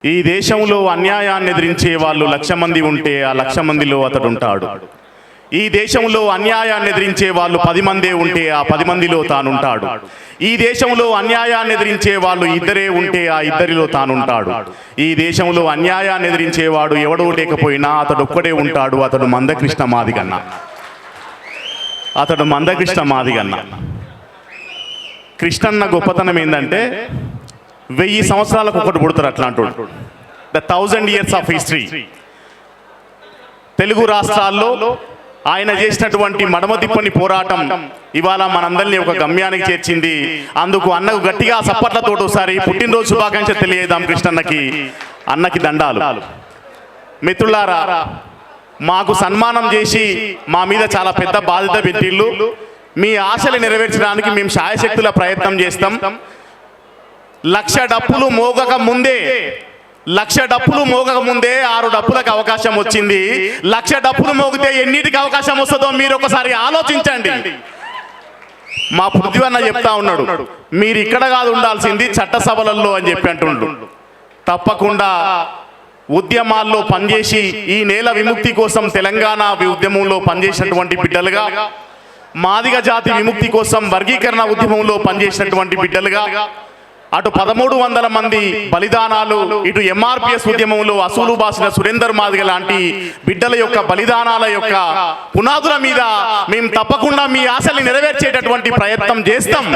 ఈ దేశంలో అన్యాయాన్ని ఎదిరించే వాళ్ళు 1,00,000 మంది ఉంటే ఆ 1,00,000 మందిలో అతడు ఉంటాడు. ఈ దేశంలో అన్యాయాన్ని ఎదిరించే వాళ్ళు 10 మందే ఉంటే ఆ 10 మందిలో తానుంటాడు. ఈ దేశంలో అన్యాయాన్ని ఎదిరించే వాళ్ళు 2 ఉంటే ఆ 2లో తానుంటాడు. ఈ దేశంలో అన్యాయాన్ని ఎదిరించేవాడు ఎవడో లేకపోయినా అతడు ఒక్కడే ఉంటాడు. అతడు మందకృష్ణ మాదిగన్న. అతడు మందకృష్ణ మాదిగన్న. కృష్ణన్న గొప్పతనం ఏంటంటే 1000 సంవత్సరాలకు ఒకటి పుడతారు అట్లాంటి. The 1000 years of history. Telugu రాష్ట్రాల్లో ఆయన చేసినటువంటి మడమ తిప్పని పోరాటం ఇవాళ మనందరినీ ఒక గమ్యానికి చేర్చింది. అందుకు అన్నకు గట్టిగా సప్పట్లతో ఒకసారి పుట్టినరోజు శుభాకాంక్షలు తెలియజేద్దాం కృష్ణన్నకి. అన్నకి దండాలు. మిత్రులారా, మాకు సన్మానం చేసి మా మీద చాలా పెద్ద బాధ్యత పెట్టిళ్ళు. మీ ఆశలు నెరవేర్చడానికి మేము శాయశక్తుల ప్రయత్నం చేస్తాం. 1,00,000 డప్పులు మోగక ముందే 6 డప్పులకు అవకాశం వచ్చింది. 1,00,000 డప్పులు మోగితే ఎన్నిటికి అవకాశం వస్తుందో మీరు ఒకసారి ఆలోచించండి. మా పృథ్వన్న చెప్తా ఉన్నాడు, మీరు ఇక్కడ కాదు ఉండాల్సింది చట్టసభలలో అని చెప్పి అంటుండు. తప్పకుండా ఉద్యమాల్లో పనిచేసి ఈ నేల విముక్తి కోసం తెలంగాణ ఉద్యమంలో పనిచేసినటువంటి బిడ్డలుగా, మాదిగ జాతి విముక్తి కోసం వర్గీకరణ ఉద్యమంలో పనిచేసినటువంటి బిడ్డలుగా, అటు 1300 మంది బలిదానాలు, ఇటు ఎంఆర్పిఎస్ ఉద్యమంలో అసూలు బాసిన సురేందర్ మాదిగ లాంటి బిడ్డల యొక్క బలిదానాల యొక్క పునాదుల మీద మేము తప్పకుండా మీ ఆశల్ని నెరవేర్చేటటువంటి ప్రయత్నం చేస్తాం.